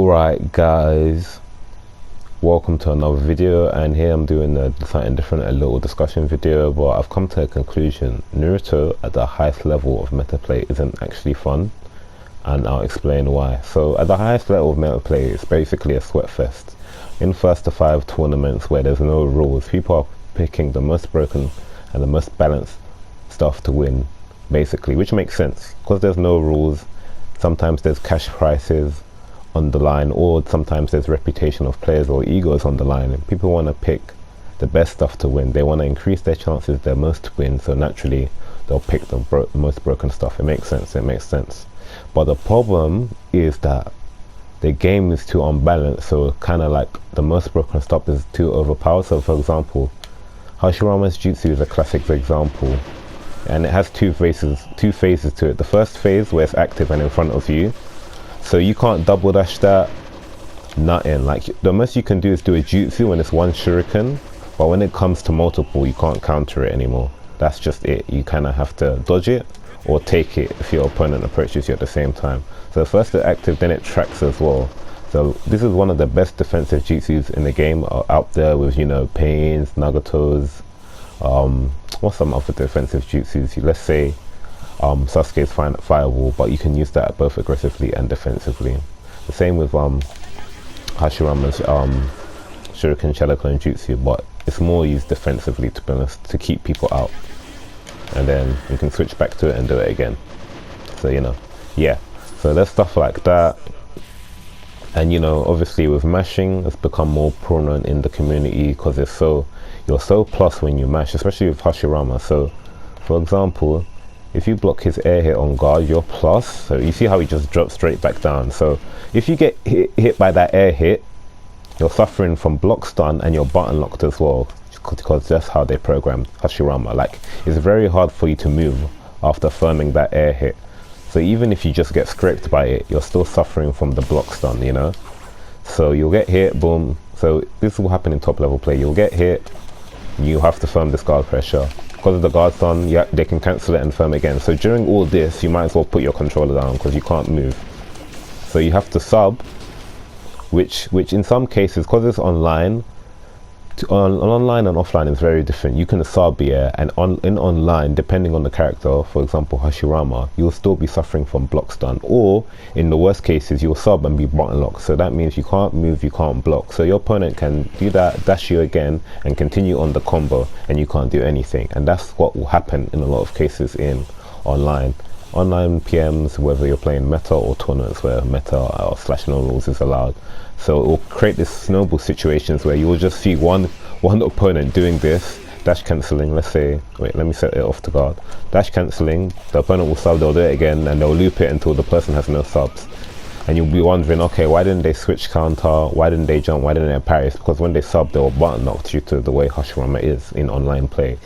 Alright guys, welcome to another video, and here I'm doing something different, a little discussion video, but I've come to a conclusion. Naruto at the highest level of meta play isn't actually fun, and I'll explain why. So at the highest level of meta play, it's basically a sweat fest. In first to 5 tournaments where there's no rules, people are picking the most broken and the most balanced stuff to win, basically, which makes sense because there's no rules. Sometimes there's cash prizes on the line, or sometimes there's reputation of players or egos on the line, and people want to pick the best stuff to win. They want to increase their chances the most to win, so naturally they'll pick the most broken stuff. It makes sense. But the problem is that the game is too unbalanced, so kind of like the most broken stuff is too overpowered. So for example, Hashirama's jutsu is a classic example, and it has two phases to it. The first phase where it's active and in front of you, so you can't double dash that, nothing. Like the most you can do is do a jutsu when it's one shuriken, but when it comes to multiple, you can't counter it anymore. That's just it. You kind of have to dodge it or take it if your opponent approaches you at the same time. So first it's active, then it tracks as well. So this is one of the best defensive jutsus in the game, out there with, you know, Pains, Nagato's, what's some other defensive jutsus? Let's say Sasuke's Fireball, but you can use that both aggressively and defensively. The same with Hashirama's Shuriken, Shadow-Clone Jutsu, but it's more used defensively, to be honest, to keep people out, and then you can switch back to it and do it again. So, you know, yeah, so there's stuff like that. And you know, obviously with mashing, it's become more prominent in the community because it's you're so plus when you mash, especially with Hashirama. So for example, if you block his air hit on guard, you're plus. So you see how he just drops straight back down. So if you get hit by that air hit, you're suffering from block stun and you're button locked as well, because that's how they programmed Hashirama. Like, it's very hard for you to move after firming that air hit. So even if you just get scraped by it, you're still suffering from the block stun, you know? So you'll get hit, boom. So this will happen in top level play. You'll get hit, you have to firm this guard pressure. Because of the guard stun, yeah, they can cancel it and firm again. So during all this, you might as well put your controller down because you can't move. So you have to sub, which in some cases, because it's online, online and offline is very different. You can sub, yeah, and in online, depending on the character, for example Hashirama, you'll still be suffering from block stun, or in the worst cases you'll sub and be button locked. So that means you can't move, you can't block, so your opponent can do that, dash you again and continue on the combo, and you can't do anything. And that's what will happen in a lot of cases in online PMs, whether you're playing meta or tournaments where meta or / no rules is allowed. So it will create this snowball situations where you will just see one opponent doing this, dash cancelling, let's say, wait, let me set it off to guard, dash cancelling, the opponent will sub, they'll do it again, and they'll loop it until the person has no subs. And you'll be wondering, okay, why didn't they switch counter, why didn't they jump, why didn't they parry? It's because when they sub, they were button locked due to the way Hashirama is in online play.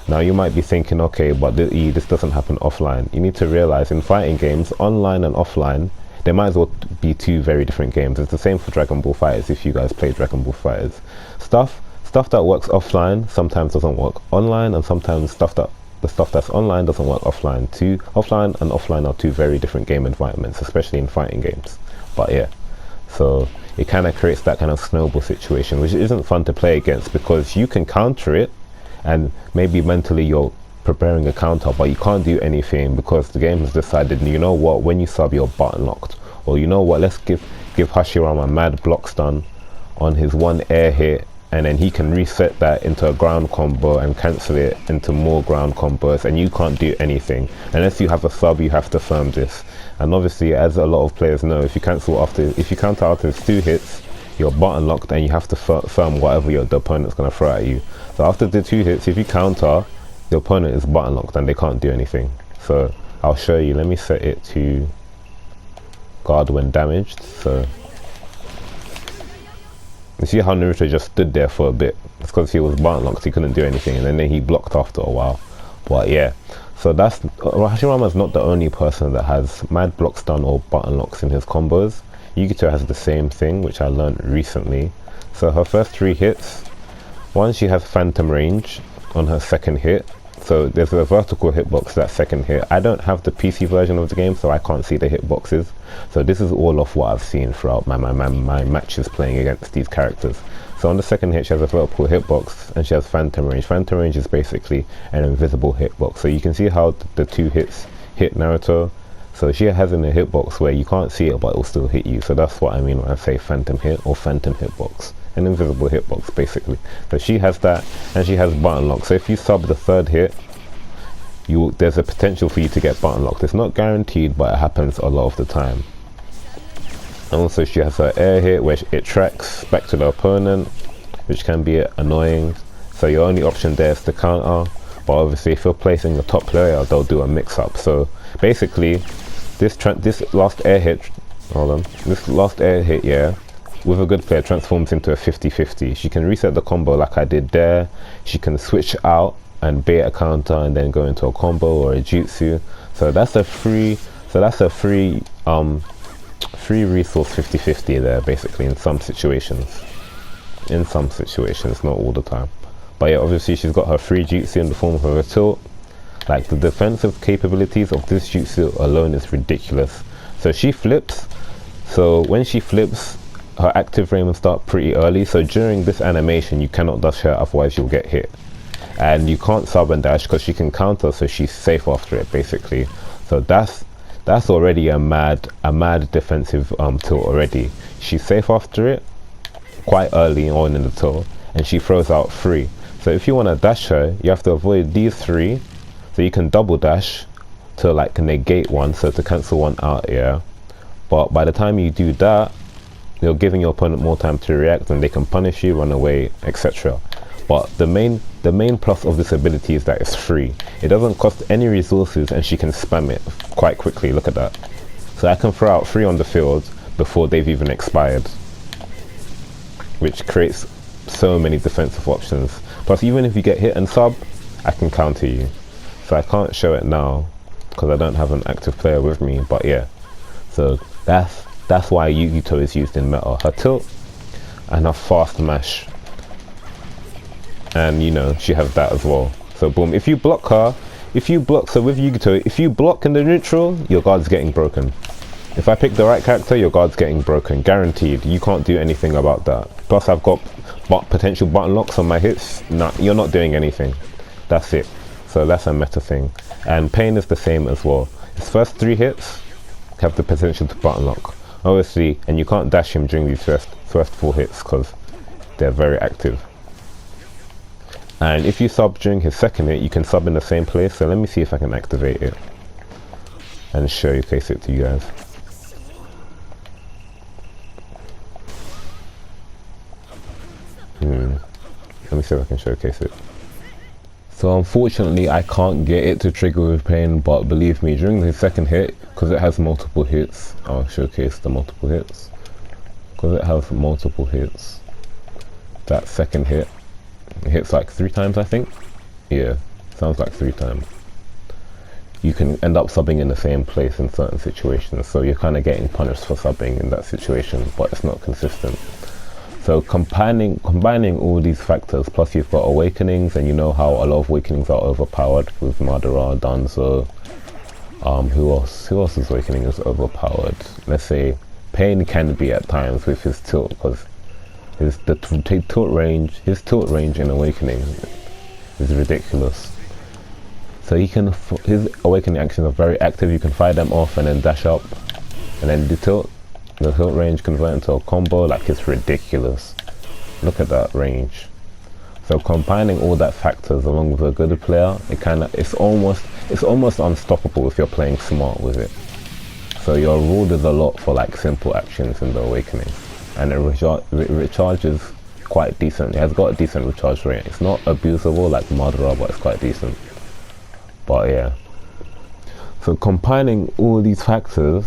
Now you might be thinking, okay, but this doesn't happen offline. You need to realize in fighting games, online and offline, they might as well be two very different games. It's the same for Dragon Ball FighterZ. If you guys play Dragon Ball FighterZ, stuff that works offline sometimes doesn't work online, and sometimes the stuff that's online doesn't work offline. Offline and offline are two very different game environments, especially in fighting games. But yeah, so it kind of creates that kind of snowball situation, which isn't fun to play against, because you can counter it, and maybe mentally you're preparing a counter, but you can't do anything because the game has decided, you know what, when you sub you're button locked, or you know what, let's give Hashirama mad block stun on his one air hit, and then he can reset that into a ground combo and cancel it into more ground combos, and you can't do anything unless you have a sub. You have to firm this, and obviously, as a lot of players know, if you counter after 2 hits, you're button locked, and you have to firm whatever the opponent's going to throw at you. So after the 2 hits, if you counter, the opponent is button locked and they can't do anything. So I'll show you. Let me set it to guard when damaged. So you see how Naruto just stood there for a bit. It's because he was button locked, he couldn't do anything, and then he blocked after a while. But yeah, so Hashirama's not the only person that has mad block stun or button locks in his combos. Yukito has the same thing, which I learned recently. So her first 3 hits, one, she has phantom range on her second hit, So there's a vertical hitbox, that second hit. I don't have the PC version of the game, so I can't see the hitboxes. So this is all of what I've seen throughout my matches playing against these characters. So on the second hit, she has a vertical hitbox, and she has phantom range. Phantom range is basically an invisible hitbox. So you can see how the two hits hit Naruto. So she has in a hitbox where you can't see it, but it will still hit you. So that's what I mean when I say phantom hit or phantom hitbox. An invisible hitbox, basically. So she has that, and she has button lock. So if you sub the third hit, there's a potential for you to get button locked. It's not guaranteed, but it happens a lot of the time. And also she has her air hit where it tracks back to the opponent, which can be annoying. So your only option there is to counter, but obviously if you're placing the top player, they'll do a mix-up. So basically this last air hit, yeah, with a good player transforms into a 50-50. She can reset the combo like I did there. She can switch out and bait a counter and then go into a combo or a jutsu. So that's a free resource 50-50 there, basically, in some situations. Not all the time. But yeah, obviously she's got her free jutsu in the form of her tilt. Like, the defensive capabilities of this jutsu alone is ridiculous. So she flips. So when she flips, her active frame will start pretty early. So during this animation, you cannot dash her, otherwise you'll get hit. And you can't sub and dash because she can counter, so she's safe after it, basically. So that's already a mad defensive tilt already. She's safe after it quite early on in the tilt, and she throws out 3. So if you want to dash her, you have to avoid these 3. So you can double dash to like negate one, so to cancel one out, yeah. But by the time you do that, you're giving your opponent more time to react, and they can punish you, run away, etc. But the main plus of this ability is that it's free. It doesn't cost any resources, and she can spam it quite quickly. Look at that. So I can throw out 3 on the field before they've even expired, which creates so many defensive options. Plus, even if you get hit and sub, I can counter you. So I can't show it now because I don't have an active player with me, but yeah. So that's why Yugito is used in meta. Her tilt and her fast mash. And you know, she has that as well. So boom, if you block, so with Yugito, if you block in the neutral, your guard's getting broken. If I pick the right character, your guard's getting broken, guaranteed. You can't do anything about that. Plus I've got potential button locks on my hits. Nah, you're not doing anything. That's it. So that's a meta thing. And Pain is the same as well. His first 3 hits have the potential to button lock, obviously, and you can't dash him during these first 4 hits because they're very active. And if you sub during his second hit, you can sub in the same place. So let me see if I can activate it and showcase it to you guys. Let me see if I can showcase it. So unfortunately I can't get it to trigger with Pain, but believe me, during the second hit, because it has multiple hits, I'll showcase the multiple hits. Because it has multiple hits, that second hit, it hits like 3 times, I think. Yeah, sounds like 3 times. You can end up subbing in the same place in certain situations, so you're kind of getting punished for subbing in that situation, but it's not consistent. So combining all these factors, plus you've got awakenings, and you know how a lot of awakenings are overpowered with Madara, Danzo. Who else's awakening is overpowered? Let's say Pain can be at times with his tilt, because his tilt range in awakening is ridiculous. So his awakening actions are very active. You can fire them off and then dash up, and then the tilt range convert into a combo. Like, it's ridiculous. Look at that range. So combining all that factors along with a good player, it's almost unstoppable if you're playing smart with it. So you're rewarded a lot for like simple actions in the awakening, and it recharges quite decently. It has got a decent recharge rate. It's not abusable like Madara, but it's quite decent. But yeah, so combining all these factors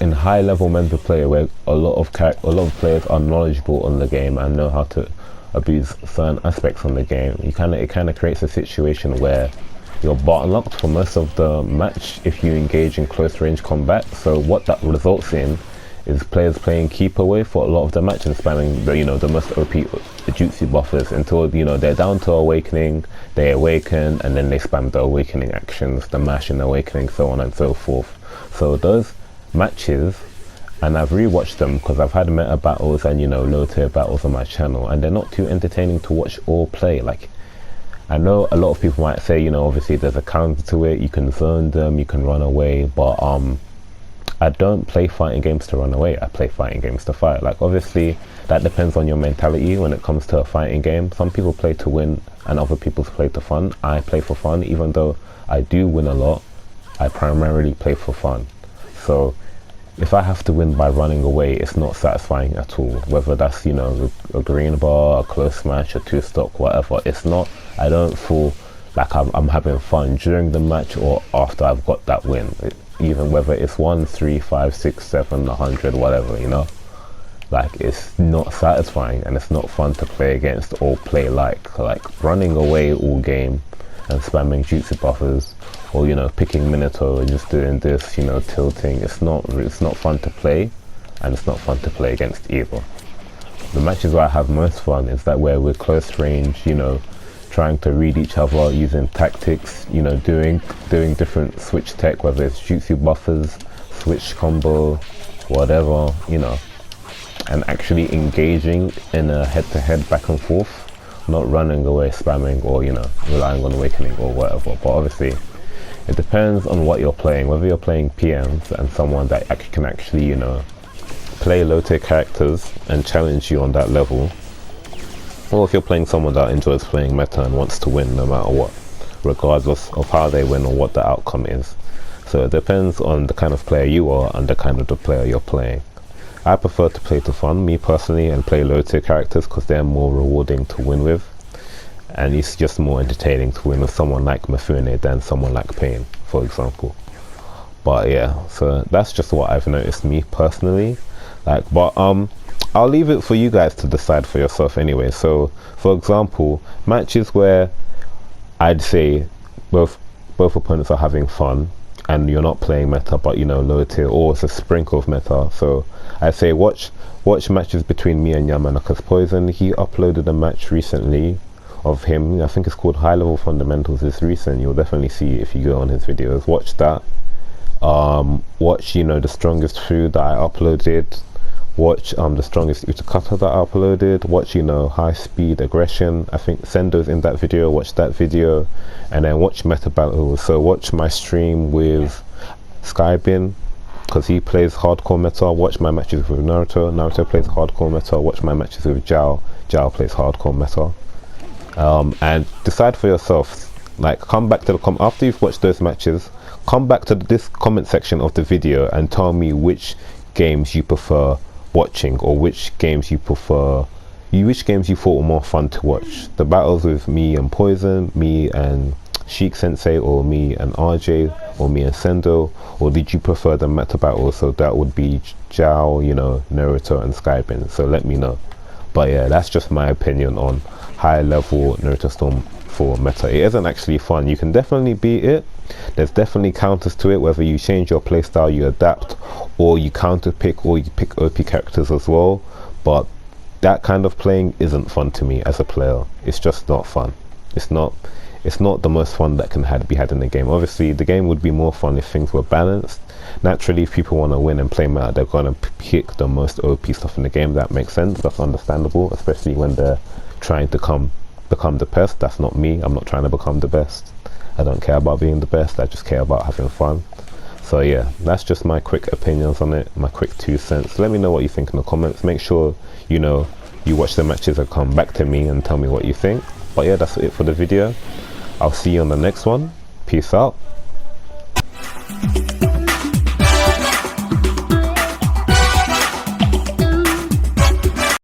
in high level mental play, where a lot of players are knowledgeable on the game and know how to abuse certain aspects on the game, it kind of creates a situation where you're button locked for most of the match if you engage in close range combat. So what that results in is players playing keep away for a lot of the match and spamming the, you know, the most OP jutsu buffers until, you know, they're down to awakening, they awaken, and then they spam the awakening actions, the mash and awakening, so on and so forth. So those matches, and I've rewatched them because I've had meta battles and, you know, low tier battles on my channel, and they're not too entertaining to watch or play. Like, I know a lot of people might say, you know, obviously there's a counter to it, you can zone them, you can run away, but I don't play fighting games to run away, I play fighting games to fight. Like, obviously that depends on your mentality when it comes to a fighting game. Some people play to win and other people play to fun. I play for fun. Even though I do win a lot, I primarily play for fun. So if I have to win by running away, it's not satisfying at all. Whether that's, you know, a green bar, a close match, a two stock, whatever, it's not, I don't feel like I'm having fun during the match or after I've got that win. Even whether it's 1, 3, 5, 6, 7, 100, whatever, you know, like, it's not satisfying and it's not fun to play against or play like running away all game and spamming jutsu buffers, or, you know, picking Minato and just doing this, you know, tilting. It's not fun to play, and it's not fun to play against either. The matches where I have most fun is that where we're close range, you know, trying to read each other, using tactics, you know, doing different switch tech, whether it's jutsu buffers, switch combo, whatever, you know, and actually engaging in a head-to-head back and forth, not running away, spamming, or, you know, relying on awakening or whatever. But obviously it depends on what you're playing, whether you're playing PMs and someone that can actually, you know, play low tier characters and challenge you on that level, or if you're playing someone that enjoys playing meta and wants to win no matter what, regardless of how they win or what the outcome is. So it depends on the kind of player you are and the kind of the player you're playing. I prefer to play to fun, me personally, and play low tier characters because they're more rewarding to win with, and it's just more entertaining to win with someone like Mifune than someone like Pain, for example. But yeah, so that's just what I've noticed, me personally. Like, but I'll leave it for you guys to decide for yourself anyway. So for example, matches where I'd say both opponents are having fun and you're not playing meta, but, you know, low tier, or it's a sprinkle of meta. So I say watch matches between me and Yamanaka's Poison. He uploaded a match recently of him, I think it's called High Level Fundamentals. It's recent, you'll definitely see it if you go on his videos. Watch that. Watch, you know, the strongest food that I uploaded. Watch the strongest Utakata that I uploaded. Watch, you know, high speed aggression, I think Sendo's in that video. Watch that video, and then watch meta battles. So watch my stream with Skybin because he plays hardcore meta. Watch my matches with Naruto plays hardcore meta. Watch my matches with Jao plays hardcore meta. And decide for yourself. Like, come back to the after you've watched those matches, come back to this comment section of the video and tell me which games you prefer watching, or which games you thought were more fun to watch. The battles with me and Poison, me and Sheik Sensei, or me and RJ, or me and Sendo, or did you prefer the meta battles? So that would be Jao, you know, Naruto and Skybin. So let me know. But yeah, that's just my opinion on high level Naruto Storm 4 meta. It isn't actually fun. You can definitely beat it. There's definitely counters to it, whether you change your playstyle, you adapt, or you counter pick, or you pick OP characters as well. But that kind of playing isn't fun to me as a player. It's just not fun. It's not the most fun that can be had in the game. Obviously the game would be more fun if things were balanced. Naturally, if people want to win and play meta, they're going to pick the most OP stuff in the game. That makes sense. That's understandable, especially when they're trying to become the best. That's not me. I'm not trying to become the best. I don't care about being the best. I just care about having fun. So yeah, that's just my quick opinions on it, my quick 2 cents. Let me know what you think in the comments. Make sure, you know, you watch the matches and come back to me and tell me what you think. But yeah, that's it for the video. I'll see you on the next one. Peace out.